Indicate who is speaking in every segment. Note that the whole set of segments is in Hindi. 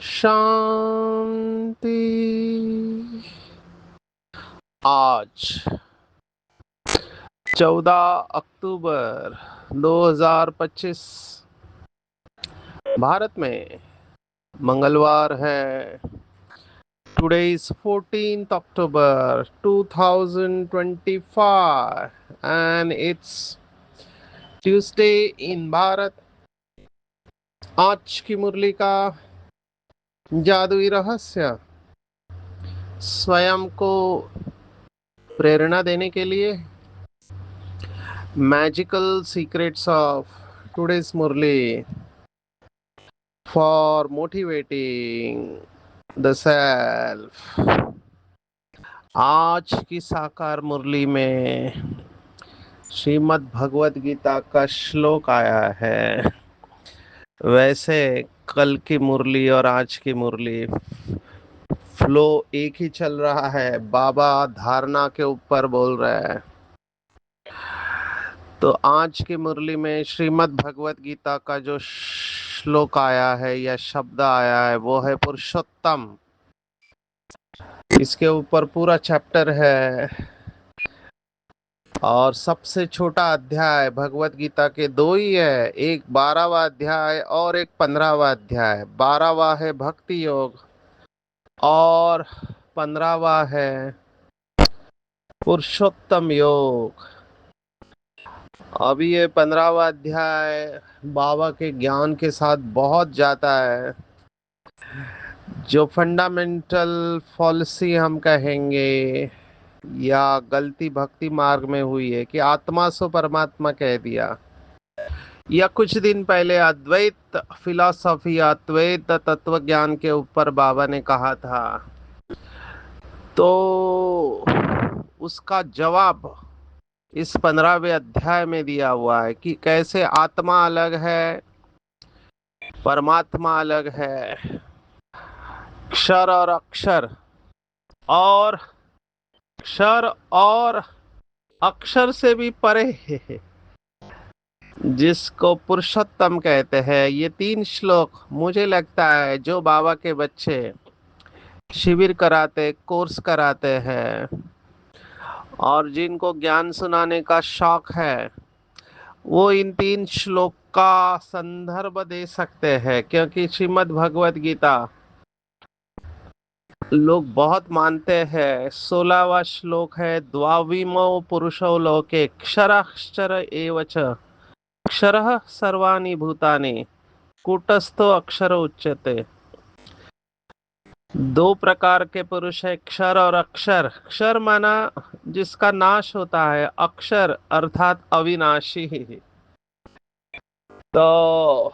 Speaker 1: शांति। आज 14 अक्टूबर 2025 भारत में मंगलवार है। Today is 14th October 2025 and it's Tuesday in Bharat. आज की मुरली का जादुई रहस्य स्वयं को प्रेरणा देने के लिए magical secrets of today's Murli for motivating the self. आज की साकार मुरली में श्रीमद् भगवत गीता का श्लोक आया है। वैसे कल की मुरली और आज की मुरली फ्लो एक ही चल रहा है। बाबा धारणा के ऊपर बोल रहे हैं। तो आज की मुरली में श्रीमद् भगवत गीता का जो श्लोक आया है या शब्द आया है वो है पुरुषोत्तम। इसके ऊपर पूरा चैप्टर है और सबसे छोटा अध्याय भगवत गीता के दो ही है, एक 12वां अध्याय और एक 15वां अध्याय। 12वां है भक्ति योग और 15वां है पुरुषोत्तम योग। अभी ये 15वां अध्याय बाबा के ज्ञान के साथ बहुत जाता है। जो फंडामेंटल पॉलिसी हम कहेंगे या गलती भक्ति मार्ग में हुई है कि आत्मा सो परमात्मा कह दिया, या कुछ दिन पहले अद्वैत फिलॉसफी अद्वैत तत्व ज्ञान के ऊपर बाबा ने कहा था, तो उसका जवाब इस 15वें अध्याय में दिया हुआ है कि कैसे आत्मा अलग है, परमात्मा अलग है, क्षर और अक्षर, और क्षर और अक्षर से भी परे है, जिसको पुरुषोत्तम कहते हैं। ये 3 श्लोक मुझे लगता है जो बाबा के बच्चे शिविर कराते, कोर्स कराते हैं और जिनको ज्ञान सुनाने का शौक है, वो इन 3 श्लोक का संदर्भ दे सकते हैं। क्योंकि श्रीमद् भगवत गीता लोग बहुत मानते हैं। 16वां श्लोक है, द्वाविमो पुरुषो लोके क्षराक्षर एव च क्षरः सर्वाणि भूतानि कूटस्थो अक्षर उच्यते। 2 प्रकार के पुरुष है, क्षर और अक्षर। क्षर माना जिसका नाश होता है, अक्षर अर्थात अविनाशी। तो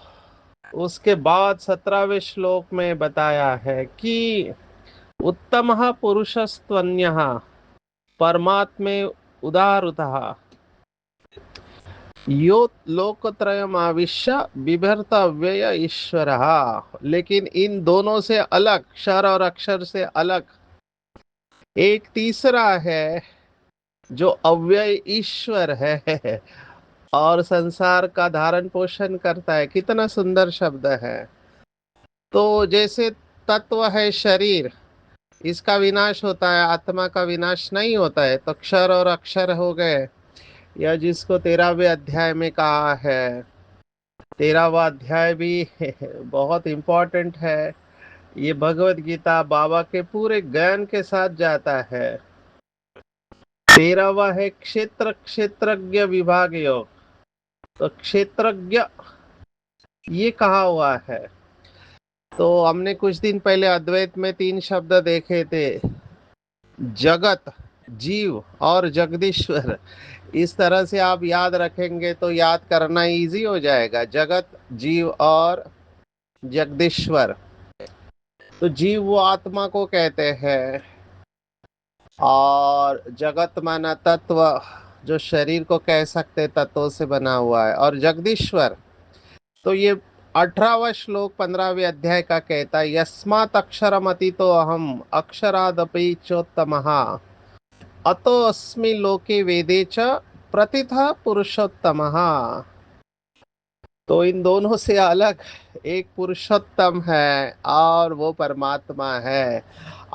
Speaker 1: उसके बाद 17वें श्लोक में बताया है कि उत्तमः पुरुषस्त्वन्यः परमात्मे उदारुतः यो लोकत्रयमाविश्य बिभर्त अव्यय ईश्वरः। लेकिन इन दोनों से अलग, क्षर और अक्षर से अलग, एक तीसरा है जो अव्यय ईश्वर है और संसार का धारण पोषण करता है। कितना सुंदर शब्द है। तो जैसे तत्व है शरीर, इसका विनाश होता है, आत्मा का विनाश नहीं होता है। तो क्षर और अक्षर हो गए, या जिसको 13वें अध्याय में कहा है। 13वां अध्याय भी बहुत इम्पोर्टेंट है। ये भगवत गीता बाबा के पूरे ज्ञान के साथ जाता है। 13वां है क्षेत्र क्षेत्रज्ञ विभाग योग। तो क्षेत्रज्ञ ये कहा हुआ है। तो हमने कुछ दिन पहले अद्वैत में 3 शब्द देखे थे, जगत, जीव और जगदीश्वर। इस तरह से आप याद रखेंगे तो याद करना इजी हो जाएगा। जगत, जीव और जगदीश्वर। तो जीव वो आत्मा को कहते हैं, और जगत माना तत्व, जो शरीर को कह सकते तत्वों से बना हुआ है, और जगदीश्वर। तो ये 18वां श्लोक 15वें अध्याय का कहता है, यस्मात् अक्षरमति तो अहम अक्षरादपि चोत्तमः अतो अस्मि लोके वेदे च प्रतिथा पुरुषोत्तमः। तो इन दोनों से अलग एक पुरुषोत्तम है और वो परमात्मा है।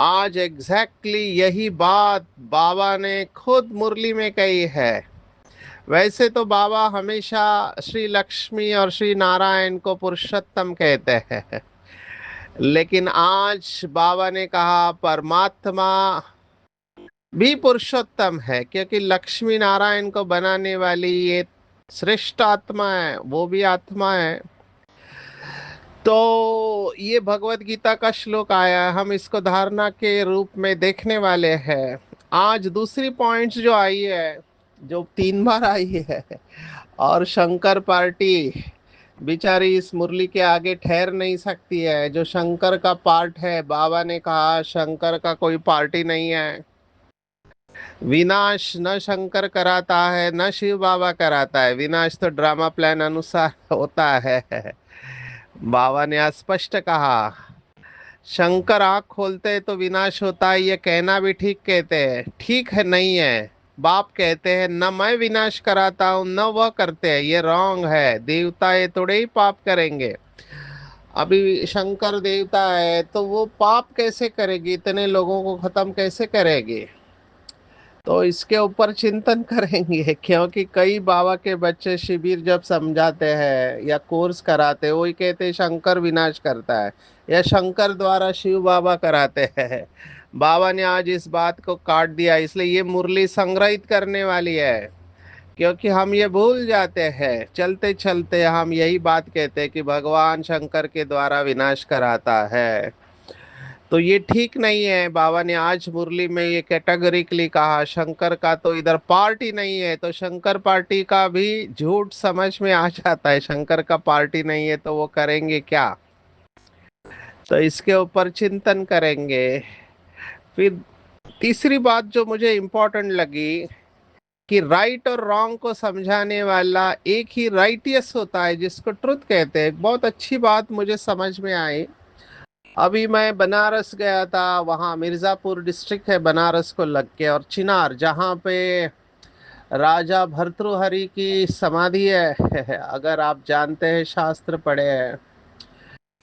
Speaker 1: आज एग्जैक्टली यही बात बाबा ने खुद मुरली में कही है। वैसे तो बाबा हमेशा श्री लक्ष्मी और श्री नारायण को पुरुषोत्तम कहते हैं, लेकिन आज बाबा ने कहा परमात्मा भी पुरुषोत्तम है, क्योंकि लक्ष्मी नारायण को बनाने वाली ये श्रेष्ठ आत्मा है, वो भी आत्मा है। तो ये भगवत गीता का श्लोक आया, हम इसको धारणा के रूप में देखने वाले हैं। आज दूसरी पॉइंट्स जो आई है, जो 3 बार आई है, और शंकर पार्टी बेचारी इस मुरली के आगे ठहर नहीं सकती है। जो शंकर का पार्ट है, बाबा ने कहा शंकर का कोई पार्टी नहीं है। विनाश न शंकर कराता है न शिव बाबा कराता है, विनाश तो ड्रामा प्लान अनुसार होता है। बाबा ने स्पष्ट कहा, शंकर आँख खोलते तो विनाश होता है, ये कहना भी ठीक कहते हैं, ठीक है नहीं है। बाप कहते हैं न मैं विनाश कराता हूँ न वह करते हैं, ये रॉन्ग है। देवता ये थोड़े ही पाप करेंगे। अभी शंकर देवता है तो वो पाप कैसे करेगी, इतने लोगों को खत्म कैसे करेगी? तो इसके ऊपर चिंतन करेंगे, क्योंकि कई बाबा के बच्चे शिविर जब समझाते हैं या कोर्स कराते हैं, वही कहते हैं शंकर विनाश करता है या शंकर द्वारा शिव बाबा कराते हैं। बाबा ने आज इस बात को काट दिया, इसलिए ये मुरली संग्रहित करने वाली है। क्योंकि हम ये भूल जाते हैं, चलते चलते हम यही बात कहते हैं कि भगवान शंकर के द्वारा विनाश कराता है। तो ये ठीक नहीं है। बाबा ने आज मुरली में ये कैटेगरिकली कहा शंकर का तो इधर पार्टी नहीं है, तो शंकर पार्टी का भी झूठ समझ में आ जाता है। शंकर का पार्टी नहीं है तो वो करेंगे क्या? तो इसके ऊपर चिंतन करेंगे। फिर तीसरी बात जो मुझे इम्पोर्टेंट लगी कि राइट और रॉन्ग को समझाने वाला एक ही राइटियस होता है, जिसको ट्रुथ कहते हैं। बहुत अच्छी बात मुझे समझ में आई। अभी मैं बनारस गया था, वहाँ मिर्ज़ापुर डिस्ट्रिक्ट है बनारस को लग के, और चिनार जहाँ पे राजा भर्तृहरि की समाधि है। अगर आप जानते हैं, शास्त्र पढ़े हैं,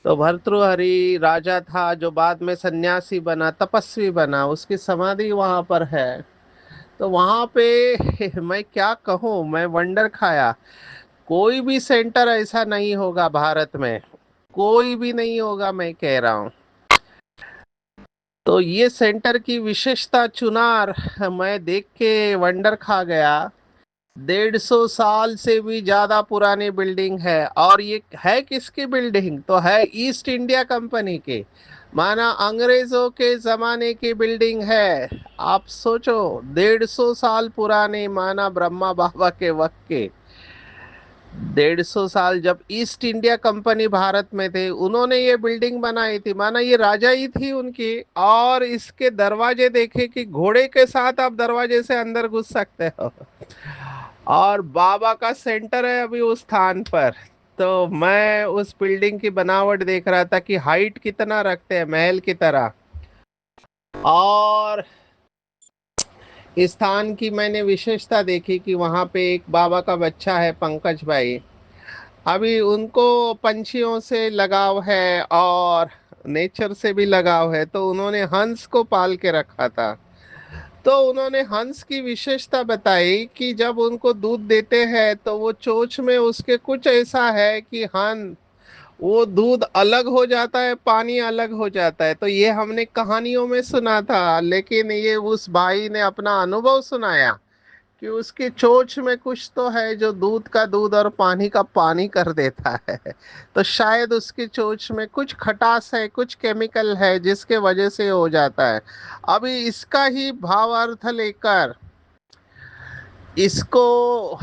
Speaker 1: तो भर्तृहरि राजा था जो बाद में सन्यासी बना, तपस्वी बना, उसकी समाधि वहाँ पर है। तो वहाँ पे मैं क्या कहूँ, मैं वंडर खाया। कोई भी सेंटर ऐसा नहीं होगा भारत में, कोई भी नहीं होगा, मैं कह रहा हूँ। तो ये सेंटर की विशेषता चुनार, मैं देख के वंडर खा गया। 150 साल से भी ज्यादा पुरानी बिल्डिंग है, और ये है किसकी बिल्डिंग? तो है ईस्ट इंडिया कंपनी की, माना अंग्रेजों के जमाने की बिल्डिंग है। आप सोचो, 150 साल पुरानी, माना ब्रह्मा बाबा के वक्त के। 150 साल जब ईस्ट इंडिया कंपनी भारत में थे, उन्होंने ये बिल्डिंग बनाई थी, माना ये राजा ही थी उनकी। और इसके दरवाजे देखे कि घोड़े के साथ आप दरवाजे से अंदर घुस सकते हो, और बाबा का सेंटर है अभी उस स्थान पर। तो मैं उस बिल्डिंग की बनावट देख रहा था कि हाइट कितना रखते हैं, महल की तरह। और इस स्थान की मैंने विशेषता देखी कि वहाँ पे एक बाबा का बच्चा है, पंकज भाई। अभी उनको पंछियों से लगाव है और नेचर से भी लगाव है, तो उन्होंने हंस को पाल के रखा था। तो उन्होंने हंस की विशेषता बताई कि जब उनको दूध देते हैं तो वो चोंच में उसके कुछ ऐसा है कि हन वो दूध अलग हो जाता है, पानी अलग हो जाता है। तो ये हमने कहानियों में सुना था, लेकिन ये उस भाई ने अपना अनुभव सुनाया कि उसकी चोंच में कुछ तो है जो दूध का दूध और पानी का पानी कर देता है। तो शायद उसकी चोंच में कुछ खटास है, कुछ केमिकल है, जिसके वजह से हो जाता है। अभी इसका ही भावार्थ लेकर इसको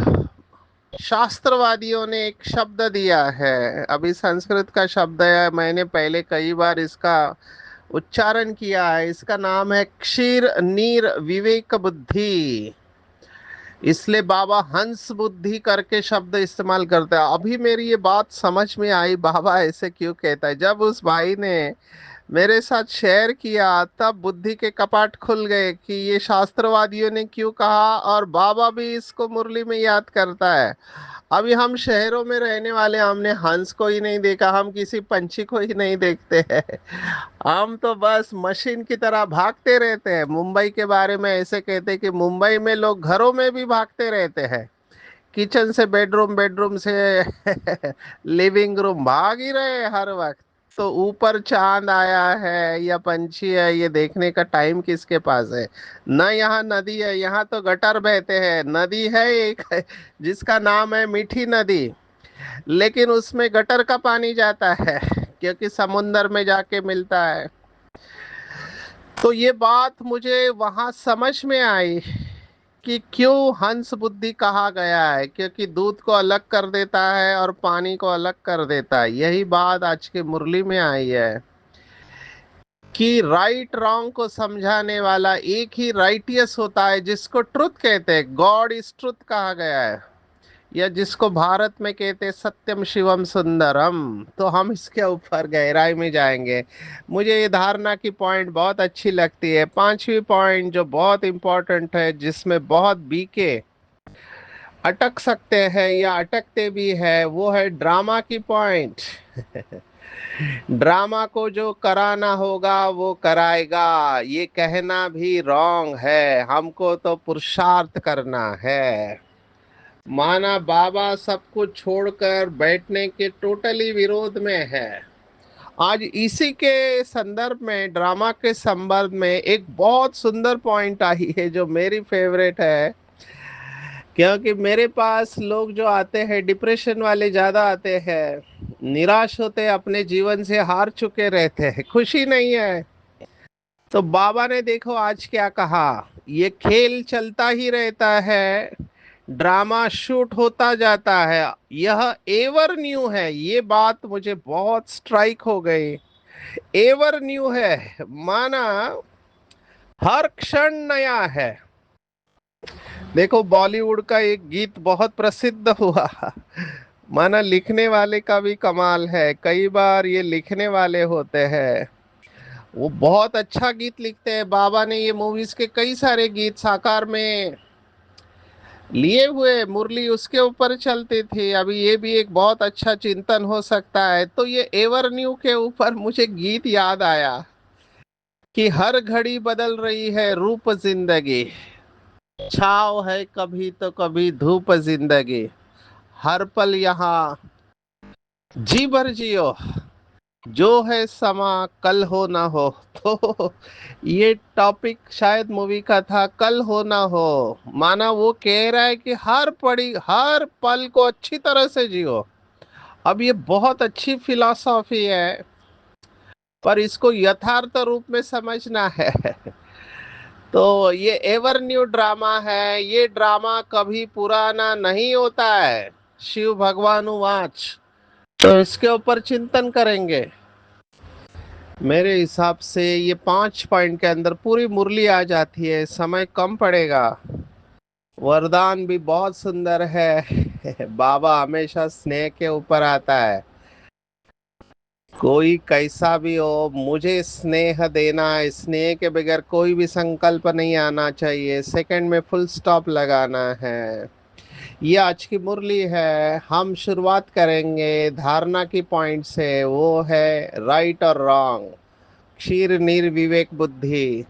Speaker 1: शास्त्रवादियों ने एक शब्द दिया है, अभी संस्कृत का शब्द है, मैंने पहले कई बार इसका उच्चारण किया है। इसका नाम है क्षीर नीर विवेक बुद्धि। इसलिए बाबा हंस बुद्धि करके शब्द इस्तेमाल करते हैं। अभी मेरी ये बात समझ में आई, बाबा ऐसे क्यों कहता है। जब उस भाई ने मेरे साथ शेयर किया तब बुद्धि के कपाट खुल गए कि ये शास्त्रवादियों ने क्यों कहा, और बाबा भी इसको मुरली में याद करता है। अभी हम शहरों में रहने वाले, हमने हंस को ही नहीं देखा, हम किसी पंछी को ही नहीं देखते हैं। हम तो बस मशीन की तरह भागते रहते हैं। मुंबई के बारे में ऐसे कहते हैं कि मुंबई में लोग घरों में भी भागते रहते हैं, किचन से बेडरूम, बेडरूम से लिविंग रूम, भाग ही रहे हैं हर वक्त। तो ऊपर चांद आया है या पंछी है, ये देखने का टाइम किसके पास है। न यहाँ नदी है, यहाँ तो गटर बहते हैं। नदी है एक है, जिसका नाम है मीठी नदी, लेकिन उसमें गटर का पानी जाता है क्योंकि समुंदर में जाके मिलता है। तो ये बात मुझे वहां समझ में आई कि क्यों हंस बुद्धि कहा गया है, क्योंकि दूध को अलग कर देता है और पानी को अलग कर देता है। यही बात आज की मुरली में आई है कि राइट रॉन्ग को समझाने वाला एक ही राइटियस होता है, जिसको ट्रुथ कहते हैं। गॉड इज ट्रुथ कहा गया है, या जिसको भारत में कहते हैं सत्यम शिवम सुंदरम। तो हम इसके ऊपर गहराई में जाएंगे। मुझे ये धारणा की पॉइंट बहुत अच्छी लगती है। पांचवी पॉइंट जो बहुत इंपॉर्टेंट है, जिसमें बहुत बीके अटक सकते हैं या अटकते भी है, वो है ड्रामा की पॉइंट। ड्रामा को जो कराना होगा वो कराएगा, ये कहना भी रॉन्ग है। हमको तो पुरुषार्थ करना है। माना बाबा सब कुछ छोड़कर बैठने के टोटली विरोध में है। आज इसी के संदर्भ में, ड्रामा के संदर्भ में एक बहुत सुंदर पॉइंट आई है जो मेरी फेवरेट है। क्योंकि मेरे पास लोग जो आते हैं, डिप्रेशन वाले ज्यादा आते हैं, निराश होते हैं, अपने जीवन से हार चुके रहते हैं, खुशी नहीं है। तो बाबा ने देखो आज क्या कहा, ये खेल चलता ही रहता है, ड्रामा शूट होता जाता है, यह एवर न्यू है। ये बात मुझे बहुत स्ट्राइक हो गई। एवर न्यू है माना हर क्षण नया है। देखो बॉलीवुड का एक गीत बहुत प्रसिद्ध हुआ, माना लिखने वाले का भी कमाल है। कई बार ये लिखने वाले होते हैं, वो बहुत अच्छा गीत लिखते हैं। बाबा ने ये मूवीज के कई सारे गीत साकार में लिए हुए, मुरली उसके ऊपर चलती थी। अभी ये भी एक बहुत अच्छा चिंतन हो सकता है। तो ये एवर न्यू के ऊपर मुझे गीत याद आया कि हर घड़ी बदल रही है रूप जिंदगी, छाव है कभी तो कभी धूप जिंदगी, हर पल यहाँ जी भर जियो, जो है समा कल हो ना हो। तो ये टॉपिक शायद मूवी का था, कल हो ना हो। माना वो कह रहा है कि हर पल को अच्छी तरह से जियो। अब ये बहुत अच्छी फिलॉसफी है, पर इसको यथार्थ रूप में समझना है। तो ये एवर न्यू ड्रामा है, ये ड्रामा कभी पुराना नहीं होता है। शिव भगवान वाच, तो इसके ऊपर चिंतन करेंगे। मेरे हिसाब से ये 5 पॉइंट के अंदर पूरी मुरली आ जाती है, समय कम पड़ेगा। वरदान भी बहुत सुंदर है। बाबा हमेशा स्नेह के ऊपर आता है। कोई कैसा भी हो, मुझे स्नेह देना है। स्नेह के बगैर कोई भी संकल्प नहीं आना चाहिए, सेकंड में फुल स्टॉप लगाना है। ये आज की मुरली है। हम शुरुआत करेंगे धारणा की पॉइंट से, वो है राइट और रॉन्ग, क्षीर नीर विवेक बुद्धि।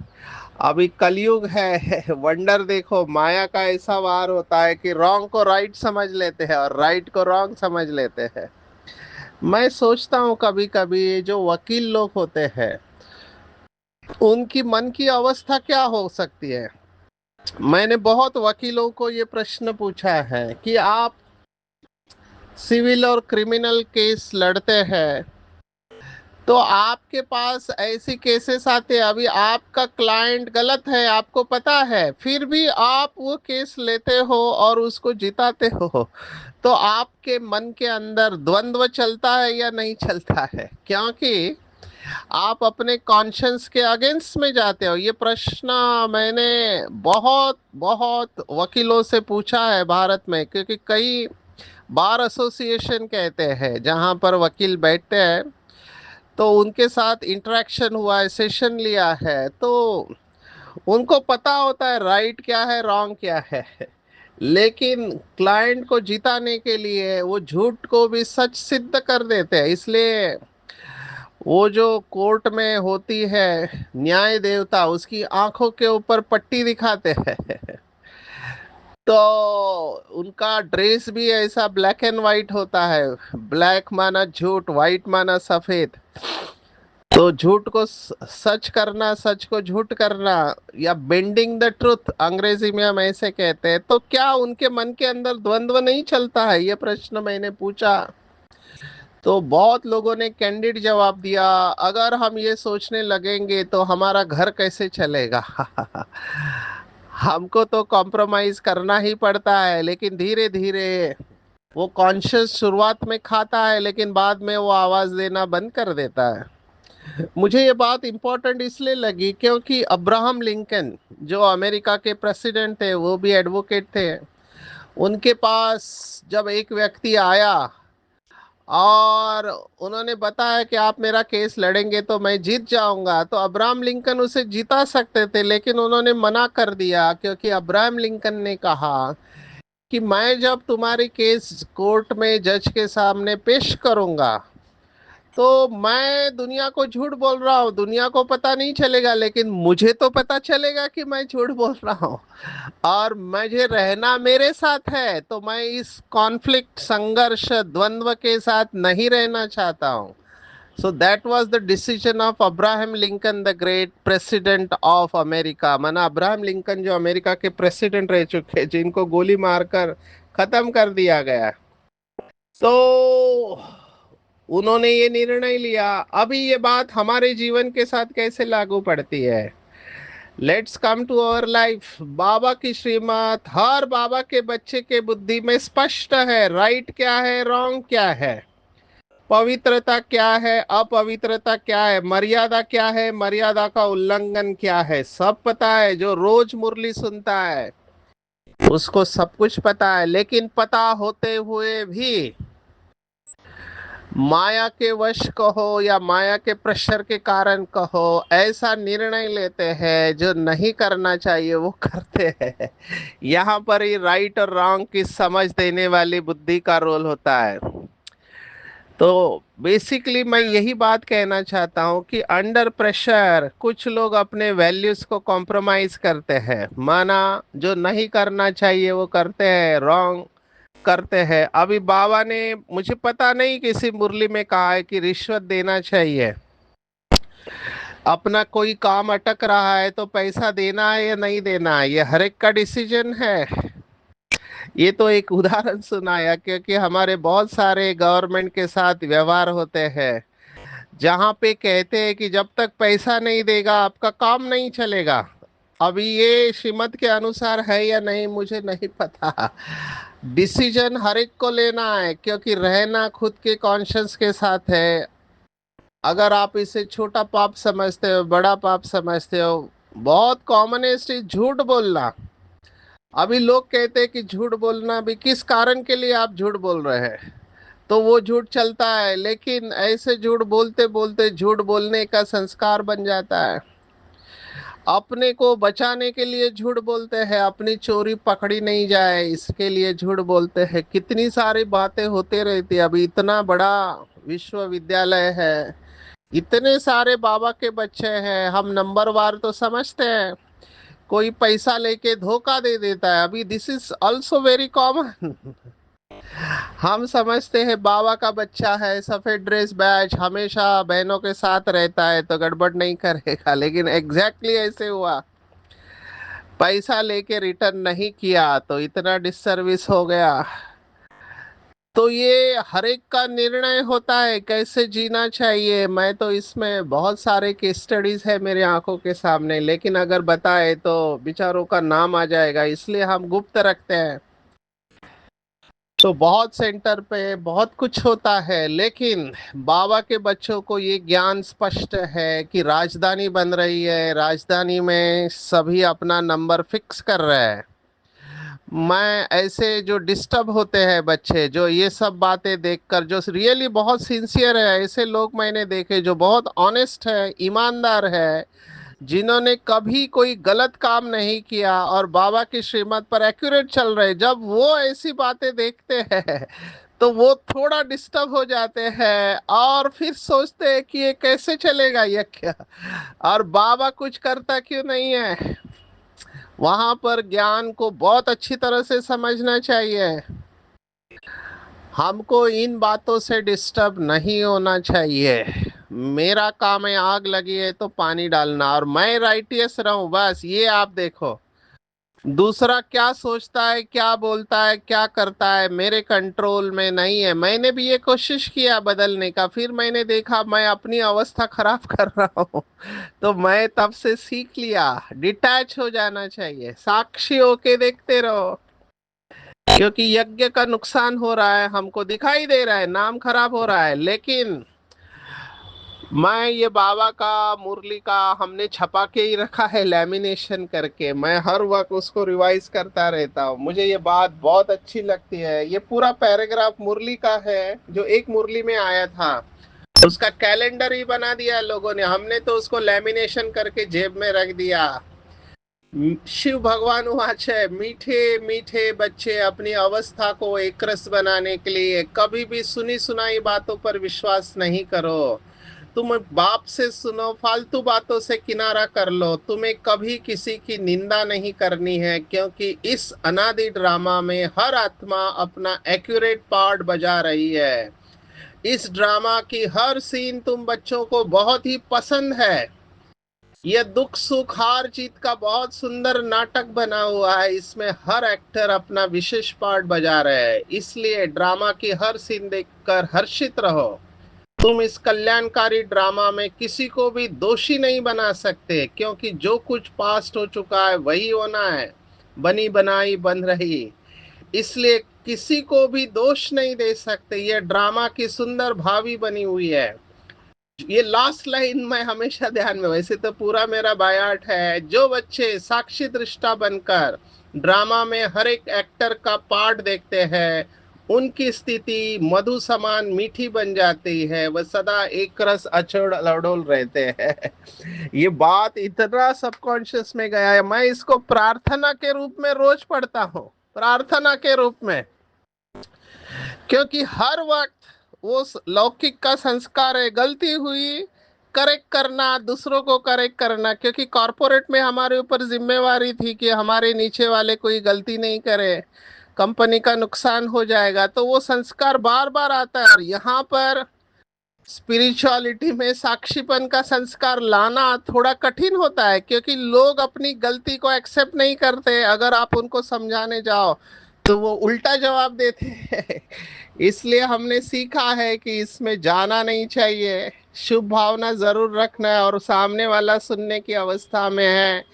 Speaker 1: अभी कलयुग है। वंडर देखो, माया का ऐसा वार होता है कि रॉन्ग को राइट समझ लेते हैं और राइट को रॉन्ग समझ लेते हैं। मैं सोचता हूँ कभी कभी ये जो वकील लोग होते हैं, उनकी मन की अवस्था क्या हो सकती है। मैंने बहुत वकीलों को ये प्रश्न पूछा है कि आप सिविल और क्रिमिनल केस लड़ते हैं, तो आपके पास ऐसी केसेस आते हैं, अभी आपका क्लाइंट गलत है आपको पता है, फिर भी आप वो केस लेते हो और उसको जिताते हो, तो आपके मन के अंदर द्वंद्व चलता है या नहीं चलता है? क्योंकि आप अपने कॉन्शियंस के अगेंस्ट में जाते हो। ये प्रश्न मैंने बहुत बहुत वकीलों से पूछा है भारत में, क्योंकि कई बार एसोसिएशन कहते हैं जहां पर वकील बैठते हैं, तो उनके साथ इंटरेक्शन हुआ है, सेशन लिया है, तो उनको पता होता है राइट क्या है रॉन्ग क्या है। लेकिन क्लाइंट को जिताने के लिए वो झूठ को भी सच सिद्ध कर देते हैं। इसलिए वो जो कोर्ट में होती है न्याय देवता, उसकी आंखों के ऊपर पट्टी दिखाते हैं। तो उनका ड्रेस भी ऐसा ब्लैक एंड वाइट होता है, ब्लैक माना झूठ, वाइट माना सफेद। तो झूठ को सच करना, सच को झूठ करना, या बेंडिंग द ट्रुथ अंग्रेजी में हम ऐसे कहते हैं। तो क्या उनके मन के अंदर द्वंद्व नहीं चलता है? ये प्रश्न मैंने पूछा, तो बहुत लोगों ने कैंडिड जवाब दिया, अगर हम ये सोचने लगेंगे तो हमारा घर कैसे चलेगा। हमको तो कॉम्प्रोमाइज करना ही पड़ता है, लेकिन धीरे धीरे वो कॉन्शियस शुरुआत में खाता है, लेकिन बाद में वो आवाज देना बंद कर देता है। मुझे ये बात इंपॉर्टेंट इसलिए लगी क्योंकि अब्राहम लिंकन जो अमेरिका के प्रेसिडेंट थे, वो भी एडवोकेट थे। उनके पास जब एक व्यक्ति आया और उन्होंने बताया कि आप मेरा केस लड़ेंगे तो मैं जीत जाऊंगा, तो अब्राहम लिंकन उसे जिता सकते थे, लेकिन उन्होंने मना कर दिया, क्योंकि अब्राहम लिंकन ने कहा कि मैं जब तुम्हारी केस कोर्ट में जज के सामने पेश करूंगा, तो मैं दुनिया को झूठ बोल रहा हूँ, दुनिया को पता नहीं चलेगा, लेकिन मुझे तो पता चलेगा कि मैं झूठ बोल रहा हूँ। और मुझे रहना मेरे साथ है, तो मैं इस कॉन्फ्लिक्ट, संघर्ष, द्वंद्व के साथ नहीं रहना चाहता हूँ। So that was the decision of Abraham Lincoln, the great president of America. माना अब्राहम लिंकन जो अमेरिका के प्रेसिडेंट रह चुके, जिनको गोली मारकर खत्म कर दिया गया, तो उन्होंने ये निर्णय लिया। अभी ये बात हमारे जीवन के साथ कैसे लागू पड़ती है? Let's come to our life. बाबा की श्रीमत हर बाबा के बच्चे के बुद्धि में स्पष्ट है, राइट क्या है रॉन्ग क्या है, पवित्रता क्या है अपवित्रता क्या है, मर्यादा क्या है मर्यादा का उल्लंघन क्या है, सब पता है। जो रोज मुरली सुनता है उसको सब कुछ पता है, लेकिन पता होते हुए भी माया के वश कहो या माया के प्रेशर के कारण कहो, ऐसा निर्णय लेते हैं जो नहीं करना चाहिए वो करते हैं। यहाँ पर ही राइट और रॉन्ग की समझ देने वाली बुद्धि का रोल होता है। तो बेसिकली मैं यही बात कहना चाहता हूँ कि अंडर प्रेशर कुछ लोग अपने वैल्यूज को कॉम्प्रोमाइज करते हैं, माना जो नहीं करना चाहिए वो करते हैं, रॉन्ग करते हैं। अभी बाबा ने, मुझे पता नहीं किसी मुरली में कहा है कि रिश्वत देना चाहिए। अपना कोई काम अटक रहा है तो पैसा देना है या नहीं देना है, ये हर एक का डिसीजन है। ये तो एक उदाहरण सुनाया, क्योंकि हमारे बहुत सारे गवर्नमेंट के साथ व्यवहार होते हैं जहाँ पे कहते हैं कि जब तक पैसा नहीं देगा आपका काम नहीं चलेगा। अभी ये श्रीमत के अनुसार है या नहीं मुझे नहीं पता। डिसीजन हर एक को लेना है, क्योंकि रहना खुद के कॉन्शियस के साथ है। अगर आप इसे छोटा पाप समझते हो, बड़ा पाप समझते हो, बहुत कॉमन है झूठ बोलना। अभी लोग कहते हैं कि झूठ बोलना भी किस कारण के लिए आप झूठ बोल रहे हैं, तो वो झूठ चलता है। लेकिन ऐसे झूठ बोलते बोलते झूठ बोलने का संस्कार बन जाता है। अपने को बचाने के लिए झूठ बोलते हैं, अपनी चोरी पकड़ी नहीं जाए इसके लिए झूठ बोलते हैं। कितनी सारी बातें होते रहती है। अभी इतना बड़ा विश्वविद्यालय है, इतने सारे बाबा के बच्चे हैं, हम नंबरवार तो समझते हैं, कोई पैसा लेके धोखा दे देता है। अभी this is also very common. हम समझते हैं बाबा का बच्चा है, सफेद ड्रेस बैच, हमेशा बहनों के साथ रहता है तो गड़बड़ नहीं करेगा, लेकिन एग्जैक्टली ऐसे हुआ। पैसा लेके रिटर्न नहीं किया तो इतना डिससर्विस हो गया। तो ये हर एक का निर्णय होता है कैसे जीना चाहिए। मैं तो इसमें बहुत सारे केस स्टडीज है मेरी आंखों के सामने, लेकिन अगर बताए तो बेचारों का नाम आ जाएगा, इसलिए हम गुप्त रखते हैं। तो बहुत सेंटर पे बहुत कुछ होता है, लेकिन बाबा के बच्चों को ये ज्ञान स्पष्ट है कि राजधानी बन रही है, राजधानी में सभी अपना नंबर फिक्स कर रहे हैं। मैं ऐसे जो डिस्टर्ब होते हैं बच्चे, जो ये सब बातें देखकर, जो रियली बहुत सिंसियर है, ऐसे लोग मैंने देखे जो बहुत ऑनेस्ट है, ईमानदार है, जिन्होंने कभी कोई गलत काम नहीं किया और बाबा की श्रीमत पर एक्यूरेट चल रहे, जब वो ऐसी बातें देखते हैं तो वो थोड़ा डिस्टर्ब हो जाते हैं और फिर सोचते हैं कि ये कैसे चलेगा ये क्या, और बाबा कुछ करता क्यों नहीं है। वहां पर ज्ञान को बहुत अच्छी तरह से समझना चाहिए। हमको इन बातों से डिस्टर्ब नहीं होना चाहिए। मेरा काम है, आग लगी है तो पानी डालना, और मैं राइटियस रहूं, बस ये आप देखो। दूसरा क्या सोचता है, क्या बोलता है, क्या करता है, मेरे कंट्रोल में नहीं है। मैंने भी ये कोशिश किया बदलने का, फिर मैंने देखा मैं अपनी अवस्था खराब कर रहा हूँ। तो मैं तब से सीख लिया, डिटैच हो जाना चाहिए, साक्षी होके देखते रहो। क्योंकि यज्ञ का नुकसान हो रहा है, हमको दिखाई दे रहा है, नाम खराब हो रहा है, लेकिन मैं ये बाबा का मुरली का हमने छपा के ही रखा है लैमिनेशन करके। मैं हर वक्त उसको रिवाइज करता रहता हूँ, मुझे ये बात बहुत अच्छी लगती है। ये पूरा पैराग्राफ मुरली का है जो एक मुरली में आया था, उसका कैलेंडर ही बना दिया लोगों ने, हमने तो उसको लैमिनेशन करके जेब में रख दिया। शिव भगवान वाच है, मीठे मीठे बच्चे अपनी अवस्था को एक रस बनाने के लिए कभी भी सुनी सुनाई बातों पर विश्वास नहीं करो। तुम बाप से सुनो, फालतू बातों से किनारा कर लो, तुम्हें कभी किसी की निंदा नहीं करनी है, क्योंकि इस अनादि ड्रामा में हर आत्मा अपना एक्यूरेट पार्ट बजा रही है। इस ड्रामा की हर सीन तुम बच्चों को बहुत ही पसंद है। यह दुख सुख हार जीत का बहुत सुंदर नाटक बना हुआ है, इसमें हर एक्टर अपना विशेष पार्ट बजा रहे हैं, इसलिए ड्रामा की हर सीन देखकर हर्षित रहो। तुम इस कल्याणकारी ड्रामा में किसी को भी दोषी नहीं बना सकते, क्योंकि जो कुछ पास्ट हो चुका है वही होना है, बनी बनाई बन रही, इसलिए किसी को भी दोष नहीं दे सकते। यह ड्रामा की सुंदर भावी बनी हुई है। ये लास्ट लाइन मैं हमेशा ध्यान में, वैसे तो पूरा मेरा बायाट है, जो बच्चे साक्षी दृष्टा बनकर ड्रामा में हर एक एक्टर का पार्ट देखते हैं, उनकी स्थिति मधु समान मीठी बन जाती है, वह सदा एक रस अचड़ अडोल रहते हैं। ये बात इतना सबकॉन्शियस में गया है, मैं इसको प्रार्थना के रूप में रोज पढ़ता हूँ, प्रार्थना के रूप में। क्योंकि हर वक्त वो लौकिक का संस्कार है, गलती हुई करेक्ट करना, दूसरों को करेक्ट करना, क्योंकि कॉरपोरेट में हमारे ऊपर जिम्मेवारी थी कि हमारे नीचे वाले कोई गलती नहीं करे, कंपनी का नुकसान हो जाएगा, तो वो संस्कार बार बार आता है। और यहाँ पर स्पिरिचुअलिटी में साक्षीपन का संस्कार लाना थोड़ा कठिन होता है, क्योंकि लोग अपनी गलती को एक्सेप्ट नहीं करते, अगर आप उनको समझाने जाओ तो वो उल्टा जवाब देते हैं। इसलिए हमने सीखा है कि इसमें जाना नहीं चाहिए, शुभ भावना जरूर रखना है, और सामने वाला सुनने की अवस्था में है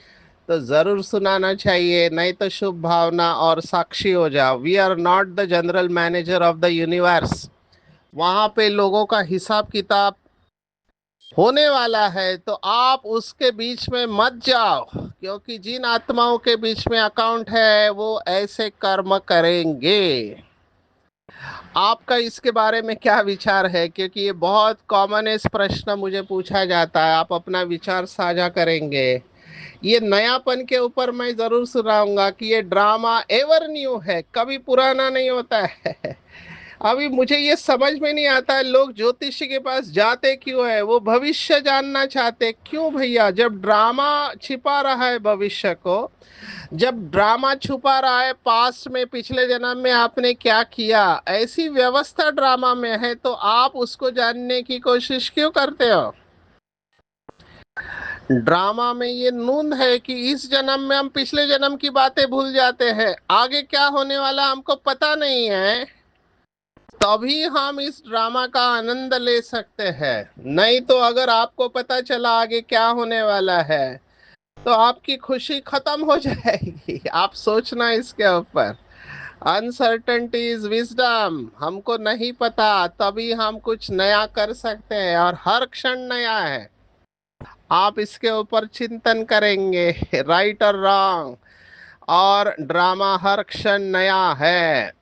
Speaker 1: तो जरूर सुनाना चाहिए, नहीं तो शुभ भावना और साक्षी हो जाओ। We are not the general manager of the universe. वहां पे लोगों का हिसाब किताब होने वाला है, तो आप उसके बीच में मत जाओ, क्योंकि जिन आत्माओं के बीच में अकाउंट है वो ऐसे कर्म करेंगे। आपका इसके बारे में क्या विचार है, क्योंकि ये बहुत कॉमन इस प्रश्न मुझे पूछा जाता है, आप अपना विचार साझा करेंगे। ये नयापन के ऊपर मैं जरूर सुनाऊंगा कि ये ड्रामा एवर न्यू है, कभी पुराना नहीं होता है। अभी मुझे ये समझ में नहीं आता है, लोग ज्योतिषी के पास जाते क्यों है, वो भविष्य जानना चाहते क्यों भैया, जब ड्रामा छिपा रहा है भविष्य को, जब ड्रामा छुपा रहा है पास्ट में, पिछले जन्म में आपने क्या किया, ऐसी व्यवस्था ड्रामा में है, तो आप उसको जानने की कोशिश क्यों करते हो। ड्रामा में ये नूंद है कि इस जन्म में हम पिछले जन्म की बातें भूल जाते हैं, आगे क्या होने वाला हमको पता नहीं है, तभी हम इस ड्रामा का आनंद ले सकते हैं। नहीं तो अगर आपको पता चला आगे क्या होने वाला है तो आपकी खुशी खत्म हो जाएगी। आप सोचना इसके ऊपर। Uncertainty is wisdom. हमको नहीं पता, तभी हम कुछ नया कर सकते हैं, और हर क्षण नया है। आप इसके ऊपर चिंतन करेंगे, राइट और रॉन्ग, और ड्रामा हर क्षण नया है।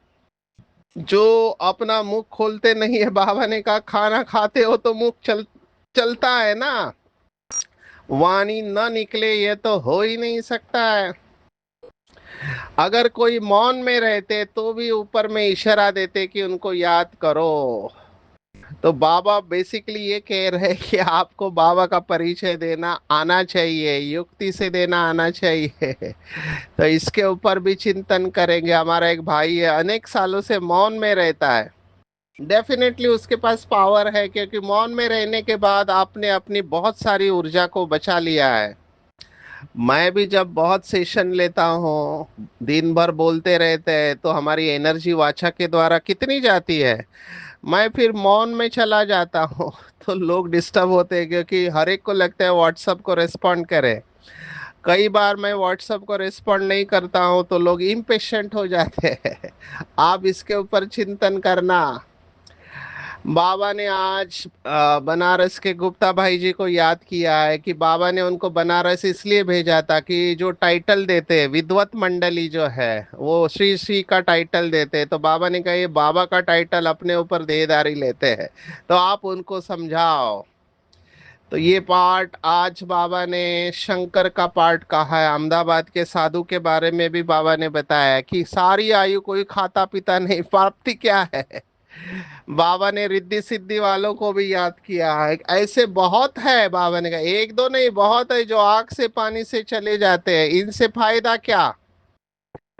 Speaker 1: जो अपना मुख खोलते नहीं है, बाबा ने कहा खाना खाते हो तो मुख चलता है ना, वाणी न निकले ये तो हो ही नहीं सकता है। अगर कोई मौन में रहते तो भी ऊपर में इशारा देते कि उनको याद करो। तो बाबा बेसिकली ये कह रहे हैं कि आपको बाबा का परिचय देना आना चाहिए, युक्ति से देना आना चाहिए। तो इसके ऊपर भी चिंतन करेंगे। हमारा एक भाई है, अनेक सालों से मौन में रहता है। डेफिनेटली उसके पास पावर है, क्योंकि मौन में रहने के बाद आपने अपनी बहुत सारी ऊर्जा को बचा लिया है। मैं भी जब बहुत सेशन लेता हूँ, दिन भर बोलते रहते हैं, तो हमारी एनर्जी वाचा के द्वारा कितनी जाती है। मैं फिर मौन में चला जाता हूँ तो लोग डिस्टर्ब होते हैं, क्योंकि हर एक को लगता है व्हाट्सएप को रिस्पॉन्ड करे। कई बार मैं व्हाट्सएप को रिस्पॉन्ड नहीं करता हूँ तो लोग इम्पेशेंट हो जाते हैं। आप इसके ऊपर चिंतन करना। बाबा ने आज बनारस के गुप्ता भाई जी को याद किया है कि बाबा ने उनको बनारस इसलिए भेजा था कि जो टाइटल देते हैं, विद्वत मंडली जो है वो श्री श्री का टाइटल देते हैं, तो बाबा ने कहा ये बाबा का टाइटल अपने ऊपर देहदारी लेते हैं, तो आप उनको समझाओ। तो ये पाठ आज बाबा ने शंकर का पाठ कहा है। अहमदाबाद के साधु के बारे में भी बाबा ने बताया कि सारी आयु कोई खाता पीता नहीं, प्राप्ति क्या है। बाबा ने रिद्धि सिद्धि वालों को भी याद किया है। ऐसे बहुत है, बाबा ने कहा एक दो नहीं, बहुत है जो आग से पानी से चले जाते हैं। इनसे फायदा क्या?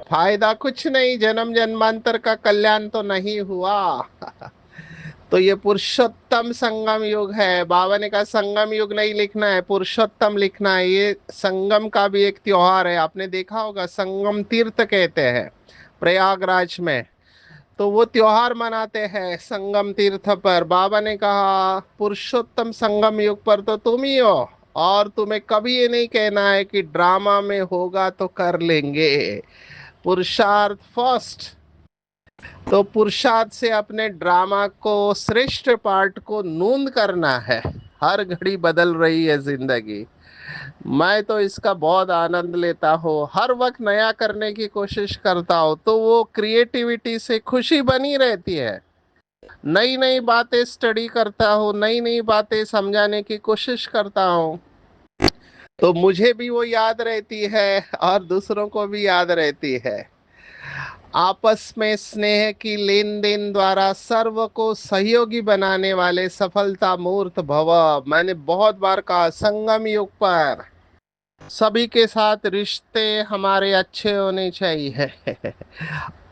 Speaker 1: फायदा कुछ नहीं, जन्म जन्मांतर का कल्याण तो नहीं हुआ। तो ये पुरुषोत्तम संगम युग है। बाबा ने कहा संगम युग नहीं लिखना है, पुरुषोत्तम लिखना है। ये संगम का भी एक त्योहार है, आपने देखा होगा, संगम तीर्थ कहते हैं प्रयागराज में। तो वो त्योहार मनाते हैं संगम तीर्थ पर। बाबा ने कहा पुरुषोत्तम संगम युग पर तो तुम ही हो, और तुम्हें कभी ये नहीं कहना है कि ड्रामा में होगा तो कर लेंगे। पुरुषार्थ फर्स्ट। तो पुरुषार्थ से अपने ड्रामा को, श्रेष्ठ पार्ट को नूंद करना है। हर घड़ी बदल रही है जिंदगी। मैं तो इसका बहुत आनंद लेता हूँ, हर वक्त नया करने की कोशिश करता हूँ, तो वो क्रिएटिविटी से खुशी बनी रहती है। नई नई बातें स्टडी करता हूँ, नई नई बातें समझाने की कोशिश करता हूँ, तो मुझे भी वो याद रहती है और दूसरों को भी याद रहती है। आपस में स्नेह की लेन देन द्वारा सर्व को सहयोगी बनाने वाले सफलता मूर्त भव। मैंने बहुत बार कहा संगम युग पर सभी के साथ रिश्ते हमारे अच्छे होने चाहिए।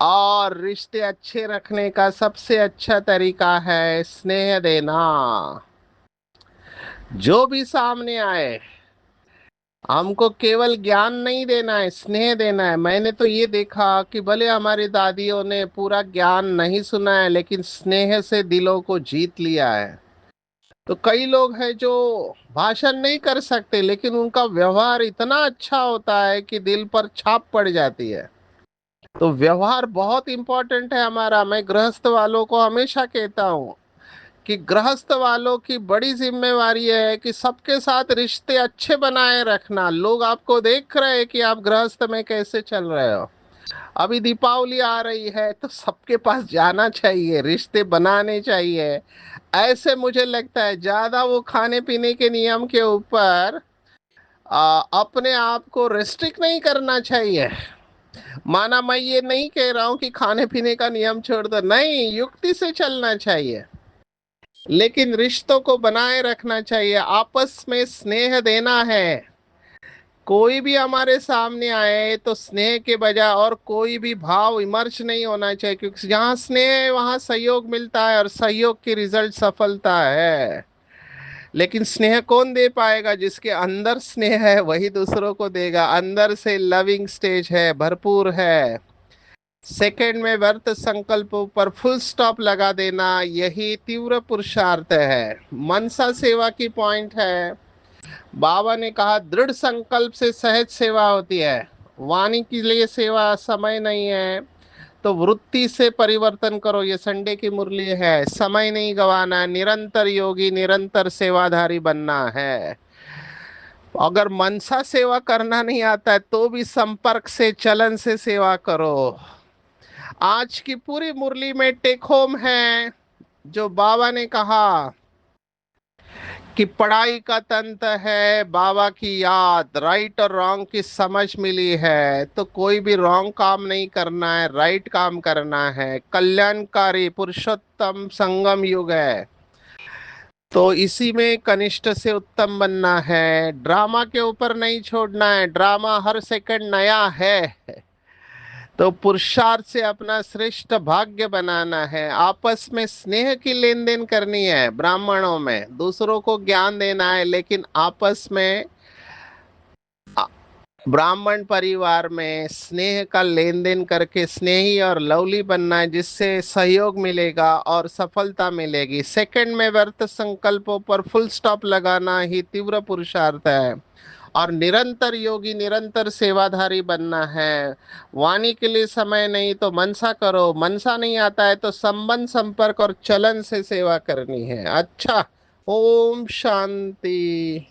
Speaker 1: और रिश्ते अच्छे रखने का सबसे अच्छा तरीका है स्नेह देना। जो भी सामने आए, हमको केवल ज्ञान नहीं देना है, स्नेह देना है। मैंने तो ये देखा कि भले हमारी दादियों ने पूरा ज्ञान नहीं सुना है, लेकिन स्नेह से दिलों को जीत लिया है। तो कई लोग हैं जो भाषण नहीं कर सकते, लेकिन उनका व्यवहार इतना अच्छा होता है कि दिल पर छाप पड़ जाती है। तो व्यवहार बहुत इंपॉर्टेंट है हमारा। मैं गृहस्थ वालों को हमेशा कहता हूँ कि गृहस्थ वालों की बड़ी जिम्मेवारी है कि सबके साथ रिश्ते अच्छे बनाए रखना। लोग आपको देख रहे हैं कि आप गृहस्थ में कैसे चल रहे हो। अभी दीपावली आ रही है तो सबके पास जाना चाहिए, रिश्ते बनाने चाहिए। ऐसे मुझे लगता है ज्यादा वो खाने पीने के नियम के ऊपर अपने आप को रेस्ट्रिक्ट नहीं करना चाहिए। माना मैं ये नहीं कह रहा हूँ कि खाने पीने का नियम छोड़ दो, नहीं, युक्ति से चलना चाहिए, लेकिन रिश्तों को बनाए रखना चाहिए। आपस में स्नेह देना है। कोई भी हमारे सामने आए तो स्नेह के बजाय और कोई भी भाव इमर्ज नहीं होना चाहिए, क्योंकि जहाँ स्नेह है वहाँ सहयोग मिलता है, और सहयोग की रिजल्ट सफलता है। लेकिन स्नेह कौन दे पाएगा? जिसके अंदर स्नेह है वही दूसरों को देगा। अंदर से लविंग स्टेज है, भरपूर है। सेकंड में व्यर्थ संकल्पों पर फुल स्टॉप लगा देना, यही तीव्र पुरुषार्थ है। मनसा सेवा की पॉइंट है, बाबा ने कहा दृढ़ संकल्प से सहज सेवा होती है। वाणी के लिए सेवा समय नहीं है, तो वृत्ति से परिवर्तन करो। ये संडे की मुरली है, समय नहीं गवाना है, निरंतर योगी निरंतर सेवाधारी बनना है। अगर मनसा सेवा करना नहीं आता है तो भी संपर्क से चलन से सेवा करो। आज की पूरी मुरली में टेक होम है जो बाबा ने कहा कि पढ़ाई का तंत्र है बाबा की याद, राइट और रॉन्ग की समझ मिली है, तो कोई भी रॉन्ग काम नहीं करना है, राइट काम करना है। कल्याणकारी पुरुषोत्तम संगम युग है, तो इसी में कनिष्ठ से उत्तम बनना है। ड्रामा के ऊपर नहीं छोड़ना है, ड्रामा हर सेकंड नया है। तो पुरुषार्थ से अपना श्रेष्ठ भाग्य बनाना है। आपस में स्नेह की लेन देन करनी है, ब्राह्मणों में दूसरों को ज्ञान देना है, लेकिन आपस में ब्राह्मण परिवार में स्नेह का लेन देन करके स्नेही और लवली बनना है, जिससे सहयोग मिलेगा और सफलता मिलेगी। सेकंड में व्यर्थ संकल्पों पर फुल स्टॉप लगाना ही तीव्र पुरुषार्थ है। और निरंतर योगी निरंतर सेवाधारी बनना है। वाणी के लिए समय नहीं तो मनसा करो, मनसा नहीं आता है तो संबंध संपर्क और चलन से सेवा करनी है। अच्छा, ओम शांति।